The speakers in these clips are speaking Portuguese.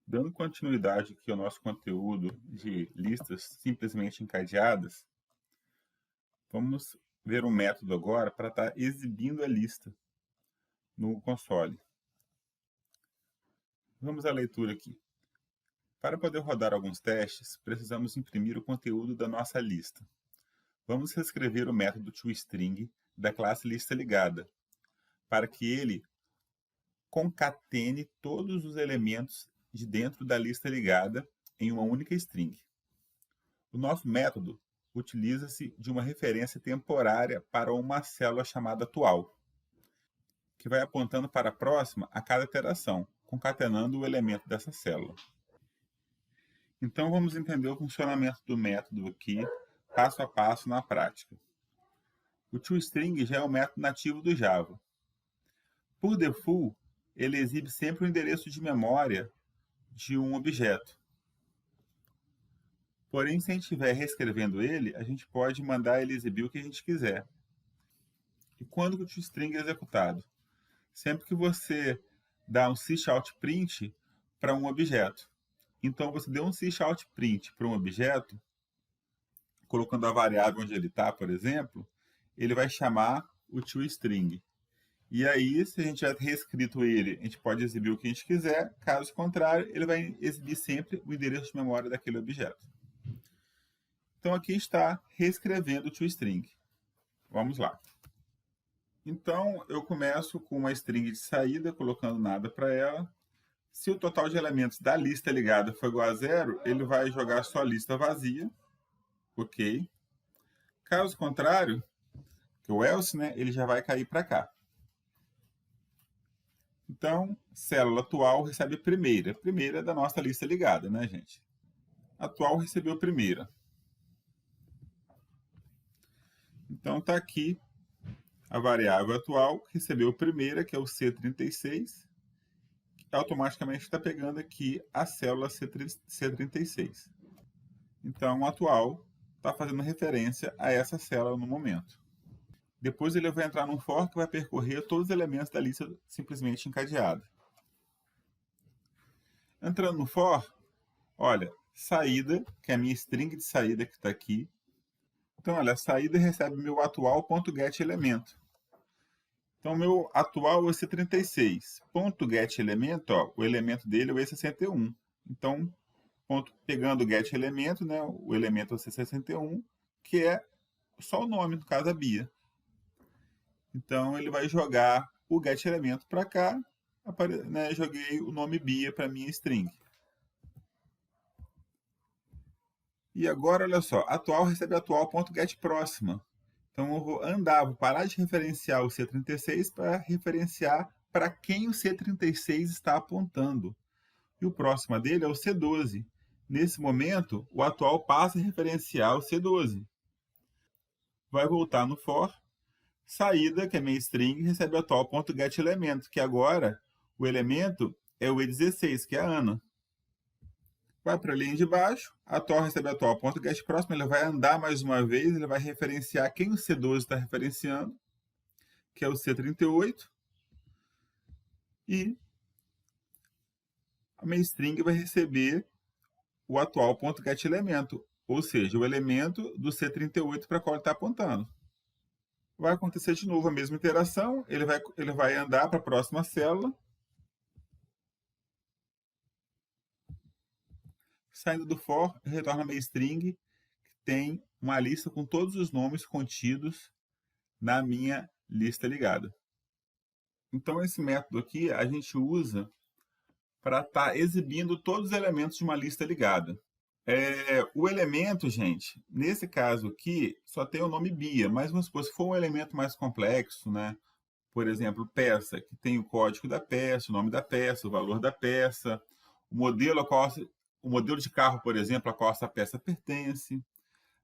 Dando continuidade aqui ao nosso conteúdo de listas simplesmente encadeadas, vamos ver um método agora para estar exibindo a lista no console. Vamos à leitura aqui. Para poder rodar alguns testes, precisamos imprimir o conteúdo da nossa lista. Vamos reescrever o método toString da classe listaligada, para que ele concatene todos os elementos de dentro da lista ligada em uma única string. O nosso método utiliza-se de uma referência temporária para uma célula chamada atual, que vai apontando para a próxima a cada iteração, concatenando o elemento dessa célula. Então, vamos entender o funcionamento do método aqui, passo a passo na prática. O toString já é um método nativo do Java. Por default, ele exibe sempre o endereço de memória de um objeto. Porém, se a gente estiver reescrevendo ele, a gente pode mandar ele exibir o que a gente quiser. E quando que o toString é executado? Sempre que você dá um sysoutPrint para um objeto. Então, você deu um sysoutPrint para um objeto, colocando a variável onde ele está, por exemplo, ele vai chamar o toString. E aí, se a gente tiver reescrito ele, a gente pode exibir o que a gente quiser. Caso contrário, ele vai exibir sempre o endereço de memória daquele objeto. Então, aqui está reescrevendo o toString. Vamos lá. Então, eu começo com uma string de saída, colocando nada para ela. Se o total de elementos da lista ligada for igual a 0, ele vai jogar só a lista vazia. Ok. Caso contrário, que o else, né, ele já vai cair para cá. Então, célula atual recebe a primeira. A primeira é da nossa lista ligada, né, gente? Atual recebeu a primeira. Então, está aqui a variável atual, que recebeu a primeira, que é o C36. Automaticamente está pegando aqui a célula C36. Então, o atual está fazendo referência a essa célula no momento. Depois ele vai entrar num for que vai percorrer todos os elementos da lista simplesmente encadeada. Entrando no for, olha, saída, que é a minha string de saída que está aqui. Então, olha, a saída recebe meu atual.getElemento. Então, meu atual é o C36. .getElemento, ó, o elemento dele é o E61. Então, pegando o getElemento, né, o elemento é o C61, que é só o nome, no caso, a Bia. Então, ele vai jogar o getElemento para cá, né, joguei o nome Bia para minha string. E agora, olha só, atual recebe atual.getPróxima. Então, eu vou parar de referenciar o C36 para referenciar para quem o C36 está apontando. E o próximo dele é o C12. Nesse momento, o atual passa a referenciar o C12. Vai voltar no for. Saída, que é minha string, recebe o atual.getElemento, que agora o elemento é o E16, que é a Ana. Vai para a linha de baixo, atual recebe atual.getPróximo, ele vai andar mais uma vez, ele vai referenciar quem o C12 está referenciando, que é o C38, e a minha string vai receber o atual.getElemento, ou seja, o elemento do C38 para qual ele está apontando. Vai acontecer de novo a mesma iteração, ele vai andar para a próxima célula. Saindo do for, retorna a minha string, que tem uma lista com todos os nomes contidos na minha lista ligada. Então, esse método aqui a gente usa para estar exibindo todos os elementos de uma lista ligada. O elemento, gente, nesse caso aqui, só tem o nome Bia, mas vamos supor, se for um elemento mais complexo, né? Por exemplo, peça, que tem o código da peça, o nome da peça, o valor da peça, o modelo de carro, por exemplo, a qual essa peça pertence.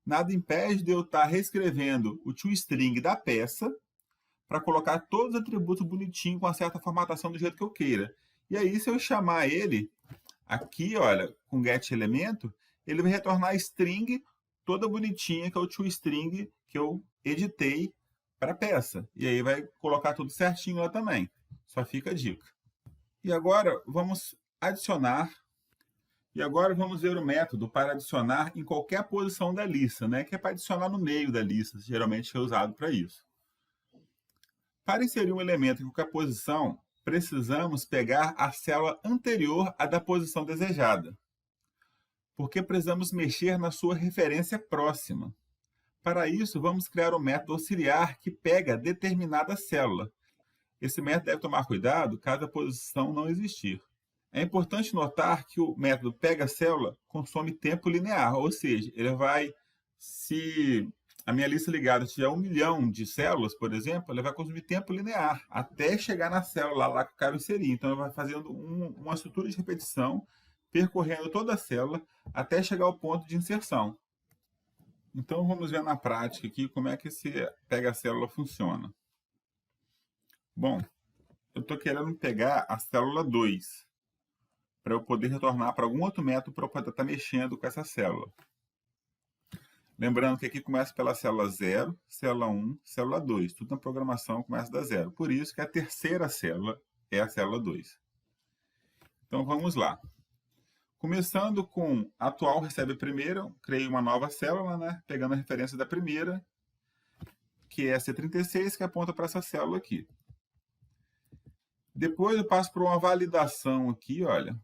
Nada impede de eu estar reescrevendo o toString da peça para colocar todos os atributos bonitinhos com uma certa formatação do jeito que eu queira. E aí, se eu chamar ele aqui, olha, com getElemento, ele vai retornar a string toda bonitinha, que é o toString que eu editei para a peça. E aí vai colocar tudo certinho lá também. Só fica a dica. E agora, vamos adicionar E agora vamos ver o método para adicionar em qualquer posição da lista, né? Que é para adicionar no meio da lista, geralmente é usado para isso. Para inserir um elemento em qualquer posição, precisamos pegar a célula anterior à da posição desejada, porque precisamos mexer na sua referência próxima. Para isso, vamos criar um método auxiliar que pega determinada célula. Esse método deve tomar cuidado caso a posição não existir. É importante notar que o método pega célula consome tempo linear, ou seja, ele vai, se a minha lista ligada tiver 1 milhão de células, por exemplo, ele vai consumir tempo linear até chegar na célula lá que eu quero inserir. Então, ele vai fazendo uma estrutura de repetição, percorrendo toda a célula até chegar ao ponto de inserção. Então, vamos ver na prática aqui como é que esse pega-célula funciona. Bom, eu estou querendo pegar a célula 2, para eu poder retornar para algum outro método para eu poder estar mexendo com essa célula. Lembrando que aqui começa pela célula 0, célula 1, célula 2. Tudo na programação começa da 0. Por isso que a terceira célula é a célula 2. Então, vamos lá. Começando com atual recebe a primeira, criei uma nova célula, né? Pegando a referência da primeira, que é a C36, que aponta para essa célula aqui. Depois eu passo por uma validação aqui, olha,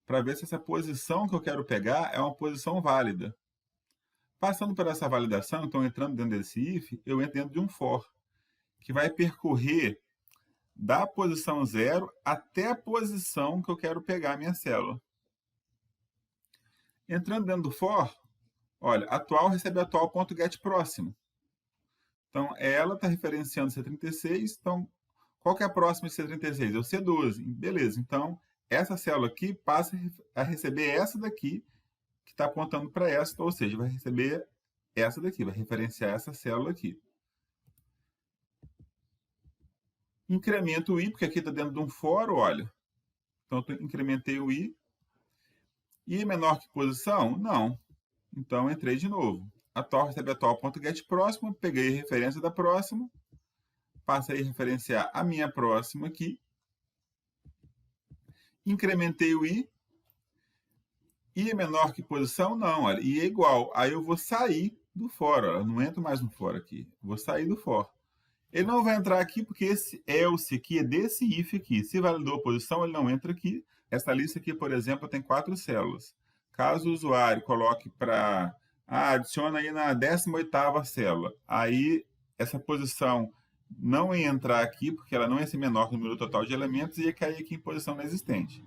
para ver se essa posição que eu quero pegar é uma posição válida. Passando por essa validação, então entrando dentro desse if, eu entro dentro de um for, que vai percorrer da posição 0 até a posição que eu quero pegar a minha célula. Entrando dentro do for, olha, atual recebe atual.getPróximo. Então, ela está referenciando C36, então, qual que é a próxima de C36? É o C12. Beleza, então, essa célula aqui passa a receber essa daqui, que está apontando para essa, ou seja, vai receber essa daqui, vai referenciar essa célula aqui. Incremento o i, porque aqui está dentro de um for, olha. Então, eu incrementei o i. I é menor que posição? Não. Então, entrei de novo. Atual recebe atual.getPróximo, peguei a referência da próxima, passei a referenciar a minha próxima aqui, incrementei o i. I é menor que posição? Não, olha, I é igual. Aí eu vou sair do for, olha, eu não entro mais no for aqui. Vou sair do for. Ele não vai entrar aqui porque esse else aqui é desse if aqui. Se validou a posição, ele não entra aqui. Essa lista aqui, por exemplo, tem 4 células. Caso o usuário coloque para... adiciona aí na 18ª célula. Aí, essa posição não ia entrar aqui, porque ela não ia ser menor que o número total de elementos, e ia cair aqui em posição não existente.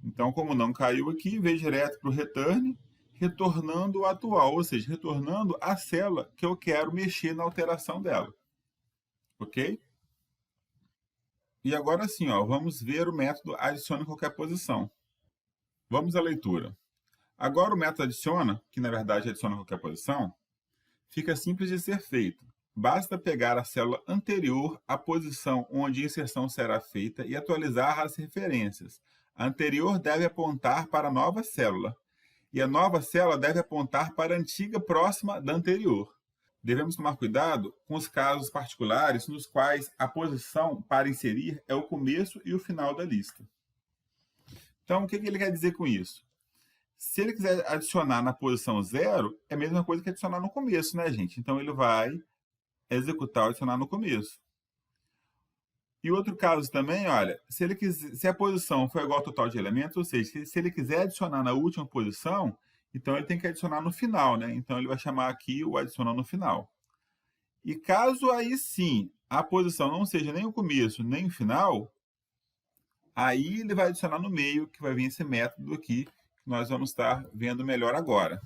Então, como não caiu aqui, veio direto para o return, retornando o atual, ou seja, retornando a célula que eu quero mexer na alteração dela. Ok? E agora sim, ó, vamos ver o método adiciona em qualquer posição. Vamos à leitura. Agora o método adiciona, que na verdade adiciona em qualquer posição, fica simples de ser feito. Basta pegar a célula anterior à posição onde a inserção será feita e atualizar as referências. A anterior deve apontar para a nova célula, e a nova célula deve apontar para a antiga próxima da anterior. Devemos tomar cuidado com os casos particulares nos quais a posição para inserir é o começo e o final da lista. Então, o que ele quer dizer com isso? Se ele quiser adicionar na posição 0, é a mesma coisa que adicionar no começo, né, gente? Então, ele vai executar o adicionar no começo. E outro caso também, olha, se a posição for igual ao total de elementos, ou seja, se ele quiser adicionar na última posição, então ele tem que adicionar no final, né? Então ele vai chamar aqui o adiciona no final. E caso aí sim a posição não seja nem o começo nem o final, aí ele vai adicionar no meio, que vai vir esse método aqui, que nós vamos estar vendo melhor agora,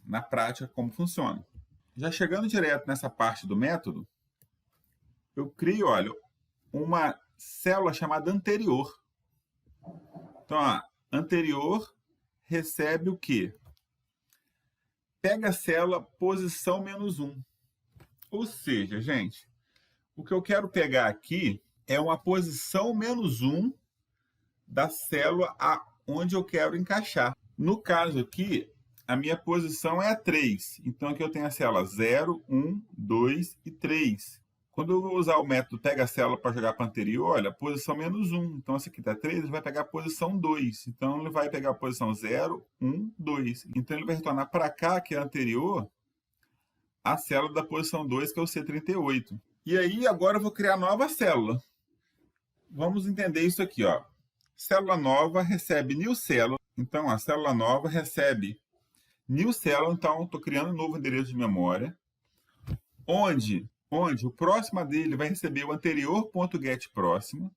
na prática, como funciona. Já chegando direto nessa parte do método, eu crio, olha, uma célula chamada anterior. Então, ó, anterior recebe o quê? Pega a célula posição -1. Ou seja, gente, o que eu quero pegar aqui é uma posição -1 da célula onde eu quero encaixar. No caso aqui, a minha posição é a 3. Então, aqui eu tenho a célula 0, 1, 2 e 3. Quando eu vou usar o método pega a célula para jogar para anterior, olha, posição -1. Então, esse aqui está 3, ele vai pegar a posição 2. Então, ele vai pegar a posição 0, 1, 2. Então, ele vai retornar para cá, que é a anterior, a célula da posição 2, que é o C38. E aí, agora eu vou criar nova célula. Vamos entender isso aqui, ó. Célula nova recebe new célula. Então, a célula nova recebe new célula. Então, estou criando um novo endereço de memória, onde o próximo dele vai receber o anterior.getPróximo,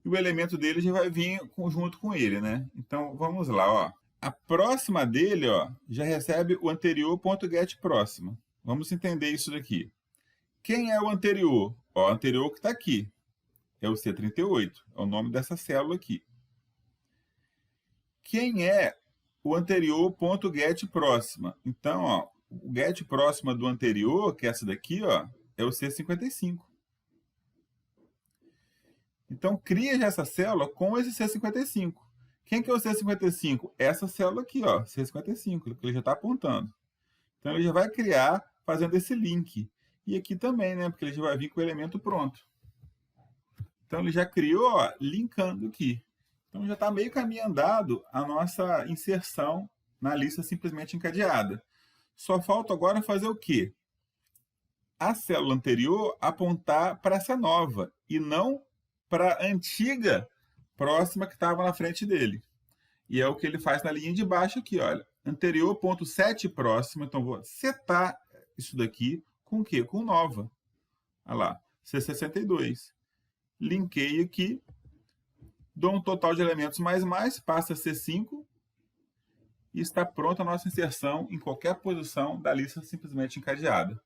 e o elemento dele já vai vir junto com ele, né? Então, vamos lá, ó. A próxima dele, ó, já recebe o anterior.getPróximo. Vamos entender isso daqui. Quem é o anterior? Ó, o anterior que está aqui. É o C38, é o nome dessa célula aqui. Quem é o anterior.getPróxima? Então, ó, o getPróxima do anterior, que é essa daqui, ó, é o C55. Então, cria já essa célula com esse C55. Quem que é o C55? Essa célula aqui, ó, C55, que ele já está apontando. Então, ele já vai criar fazendo esse link. E aqui também, né, porque ele já vai vir com o elemento pronto. Então, ele já criou, ó, linkando aqui. Então, já está meio caminho andado a nossa inserção na lista simplesmente encadeada. Só falta agora fazer o quê? A célula anterior apontar para essa nova e não para a antiga próxima que estava na frente dele. E é o que ele faz na linha de baixo aqui, olha. Anterior.set próximo. Então, vou setar isso daqui com o quê? Com nova. Olha lá, C62. Linkei aqui. Dou um total de elementos mais, passa a ser 5. E está pronta a nossa inserção em qualquer posição da lista simplesmente encadeada.